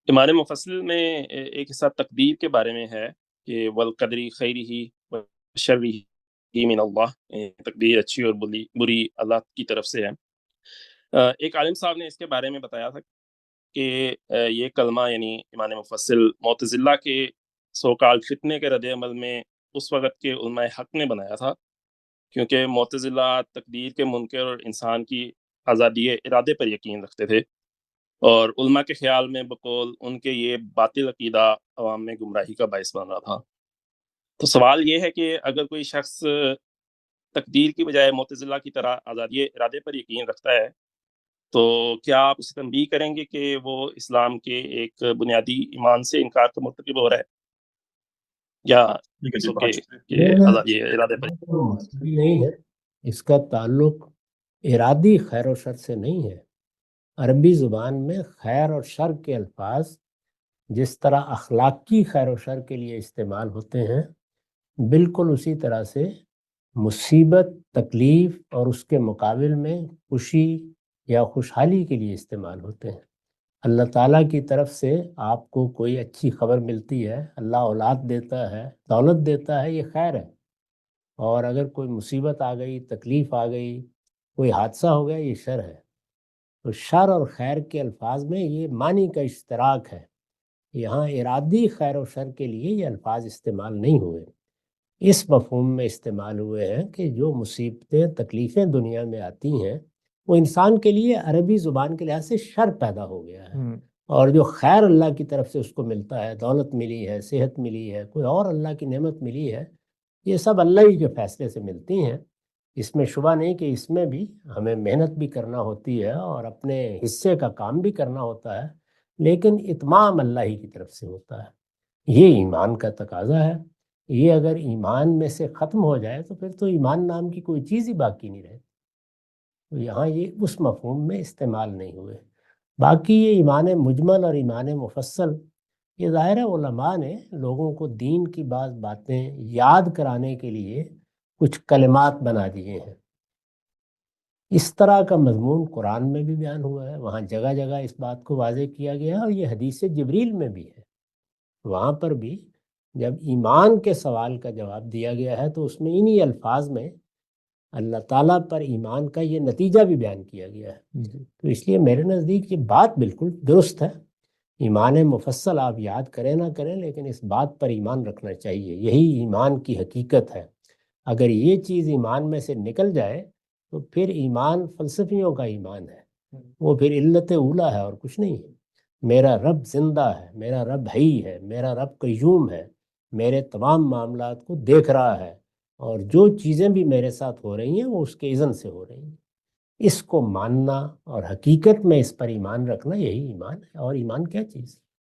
ایمان مفصل میں ایک حصہ تقدیر کے بارے میں ہے کہ والقدری خیرہ و شرہ من اللہ، تقدیر اچھی اور بری اللہ کی طرف سے ہے۔ ایک عالم صاحب نے اس کے بارے میں بتایا تھا کہ یہ کلمہ یعنی ایمان مفصل معتزلہ کے سو کال فتنے کے رد عمل میں اس وقت کے علماء حق نے بنایا تھا، کیونکہ معتزلہ تقدیر کے منکر اور انسان کی آزادی ارادے پر یقین رکھتے تھے، اور علماء کے خیال میں بقول ان کے یہ باطل عقیدہ عوام میں گمراہی کا باعث بن رہا تھا۔ تو سوال یہ ہے کہ اگر کوئی شخص تقدیر کی بجائے معتزلہ کی طرح آزادی ارادے پر یقین رکھتا ہے تو کیا آپ اسے تنبیہ کریں گے کہ وہ اسلام کے ایک بنیادی ایمان سے انکار کا مرتکب ہو رہا ہے، یا بالکل کہ آزادی ارادے پر؟ مذہبی نہیں ہے، اس کا تعلق ارادی خیر و شر سے نہیں ہے۔ عربی زبان میں خیر اور شر کے الفاظ جس طرح اخلاقی خیر و شر کے لیے استعمال ہوتے ہیں، بالکل اسی طرح سے مصیبت، تکلیف اور اس کے مقابل میں خوشی یا خوشحالی کے لیے استعمال ہوتے ہیں۔ اللہ تعالیٰ کی طرف سے آپ کو کوئی اچھی خبر ملتی ہے، اللہ اولاد دیتا ہے، دولت دیتا ہے، یہ خیر ہے۔ اور اگر کوئی مصیبت آ گئی، تکلیف آ گئی، کوئی حادثہ ہو گیا، یہ شر ہے۔ تو شر اور خیر کے الفاظ میں یہ معنی کا اشتراک ہے، یہاں ارادی خیر و شر کے لیے یہ الفاظ استعمال نہیں ہوئے، اس مفہوم میں استعمال ہوئے ہیں کہ جو مصیبتیں، تکلیفیں دنیا میں آتی ہیں وہ انسان کے لیے عربی زبان کے لحاظ سے شر پیدا ہو گیا ہے، اور جو خیر اللہ کی طرف سے اس کو ملتا ہے، دولت ملی ہے، صحت ملی ہے، کوئی اور اللہ کی نعمت ملی ہے، یہ سب اللہ ہی کے فیصلے سے ملتی ہیں۔ اس میں شبہ نہیں کہ اس میں بھی ہمیں محنت بھی کرنا ہوتی ہے اور اپنے حصے کا کام بھی کرنا ہوتا ہے، لیکن اتمام اللہ ہی کی طرف سے ہوتا ہے۔ یہ ایمان کا تقاضا ہے۔ یہ اگر ایمان میں سے ختم ہو جائے تو پھر تو ایمان نام کی کوئی چیز ہی باقی نہیں رہتی۔ تو یہاں یہ اس مفہوم میں استعمال نہیں ہوئے۔ باقی یہ ایمان مجمل اور ایمان مفصل، یہ ظاہر ہے علماء نے لوگوں کو دین کی بعض باتیں یاد کرانے کے لیے کچھ کلمات بنا دیے ہیں۔ اس طرح کا مضمون قرآن میں بھی بیان ہوا ہے، وہاں جگہ جگہ اس بات کو واضح کیا گیا ہے، اور یہ حدیث جبریل میں بھی ہے۔ وہاں پر بھی جب ایمان کے سوال کا جواب دیا گیا ہے تو اس میں انہی الفاظ میں اللہ تعالیٰ پر ایمان کا یہ نتیجہ بھی بیان کیا گیا ہے۔ تو اس لیے میرے نزدیک یہ بات بالکل درست ہے۔ ایمان مفصل آپ یاد کریں نہ کریں، لیکن اس بات پر ایمان رکھنا چاہیے، یہی ایمان کی حقیقت ہے۔ اگر یہ چیز ایمان میں سے نکل جائے تو پھر ایمان فلسفیوں کا ایمان ہے، وہ پھر علت اولا ہے اور کچھ نہیں ہے۔ میرا رب زندہ ہے، میرا رب حی ہے، میرا رب قیوم ہے، میرے تمام معاملات کو دیکھ رہا ہے، اور جو چیزیں بھی میرے ساتھ ہو رہی ہیں وہ اس کے اذن سے ہو رہی ہیں۔ اس کو ماننا اور حقیقت میں اس پر ایمان رکھنا، یہی ایمان ہے۔ اور ایمان کیا چیز ہے؟